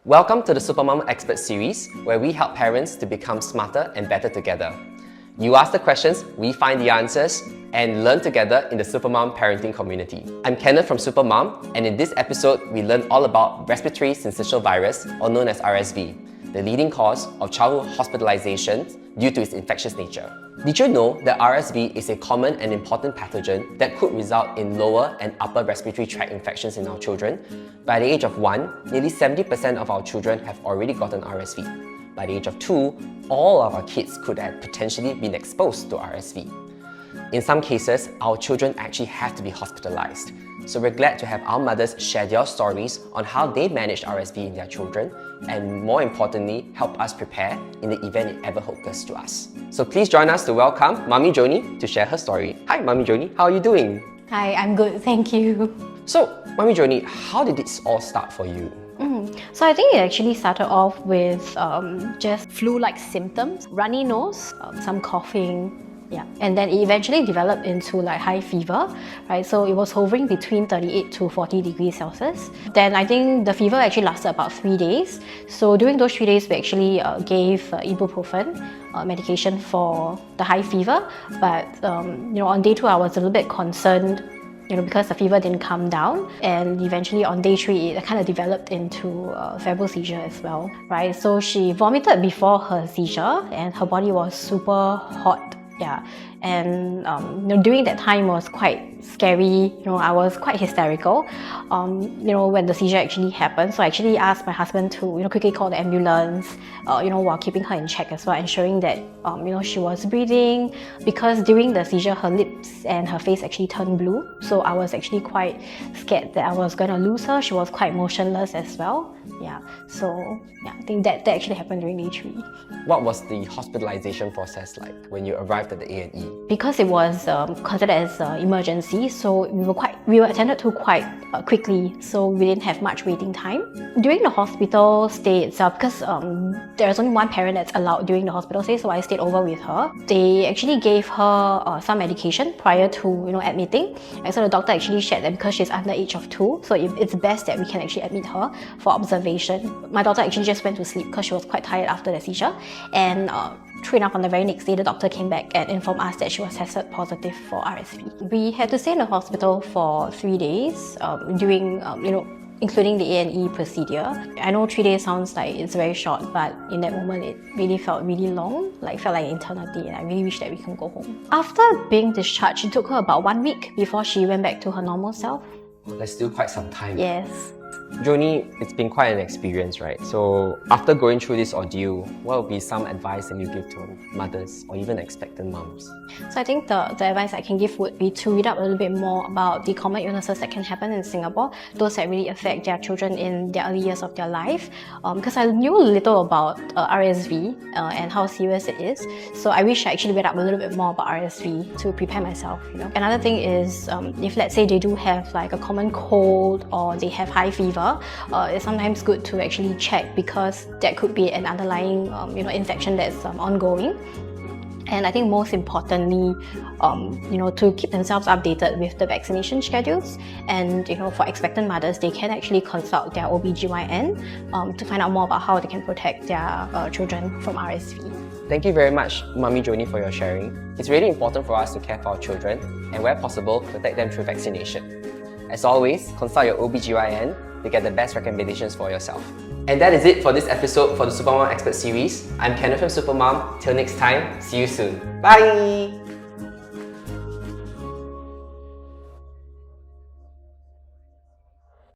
Welcome to the Supermom Expert Series, where we help parents to become smarter and better together. You ask the questions, we find the answers, and learn together in the Supermom parenting community. I'm Kenneth from Supermom, and in this episode, we learn all about Respiratory Syncytial Virus, or known as RSV, the leading cause of childhood hospitalizations due to its infectious nature. Did you know that RSV is a common and important pathogen that could result in lower and upper respiratory tract infections in our children? By the age of 1, nearly 70% of our children have already gotten RSV. By the age of 2, all of our kids could have potentially been exposed to RSV. In some cases, our children actually have to be hospitalized. So we're glad to have our mothers share their stories on how they managed RSV in their children, and more importantly, help us prepare in the event it ever occurs to us. So please join us to welcome Mommy Joanie to share her story. Hi Mommy Joanie, how are you doing? Hi, I'm good, thank you. So Mommy Joanie, how did this all start for you? So I think it actually started off with just flu-like symptoms, runny nose, some coughing, and then it eventually developed into like high fever, right? So it was hovering between 38 to 40 degrees Celsius. Then I think the fever actually lasted about 3 days. So during those 3 days, we actually gave ibuprofen medication for the high fever. But on day 2, I was a little bit concerned, because the fever didn't come down, and eventually on day 3 it kind of developed into febrile seizure as well, right? So she vomited before her seizure and her body was super hot. And during that time was quite scary. I was quite hysterical when the seizure actually happened. So I actually asked my husband to quickly call the ambulance, while keeping her in check as well, ensuring that she was breathing, because during the seizure her lips and her face actually turned blue. So I was actually quite scared that I was going to lose her. She was quite motionless as well. I think that actually happened during day 3. What was the hospitalization process like when you arrived at the A&E? Because it was considered as emergency, so we were attended to quite quickly, so we didn't have much waiting time. During the hospital stay itself, because there's only one parent that's allowed during the hospital stay, so I stayed over with her. They actually gave her some medication prior to admitting, and so the doctor actually shared that because she's under age of 2, so it's best that we can actually admit her for observation. My daughter actually just went to sleep because she was quite tired after the seizure, and true enough, on the very next day, the doctor came back and informed us that she was tested positive for RSV. We had to stay in the hospital for 3 days during, including the A&E procedure. I know 3 days sounds like it's very short, but in that moment, it really felt really long, felt like an eternity, and I really wish that we can go home. After being discharged, it took her about 1 week before she went back to her normal self. Well, that's still quite some time. Yes. Joanie, it's been quite an experience, right? So after going through this ordeal, what would be some advice that you give to mothers or even expectant moms? So I think the advice I can give would be to read up a little bit more about the common illnesses that can happen in Singapore, those that really affect their children in their early years of their life. Because I knew little about RSV and how serious it is. So I wish I actually read up a little bit more about RSV to prepare myself. Another thing is, if let's say they do have like a common cold or they have high fever, it's sometimes good to actually check, because that could be an underlying infection that's ongoing. And I think most importantly, to keep themselves updated with the vaccination schedules. And for expectant mothers, they can actually consult their OB/GYN to find out more about how they can protect their children from RSV. Thank you very much, Mommy Joanie, for your sharing. It's really important for us to care for our children and, where possible, protect them through vaccination. As always, consult your OB/GYN to get the best recommendations for yourself. And that is it for this episode for the Supermom Expert Series. I'm Kenneth from Supermom. Till next time, see you soon. Bye!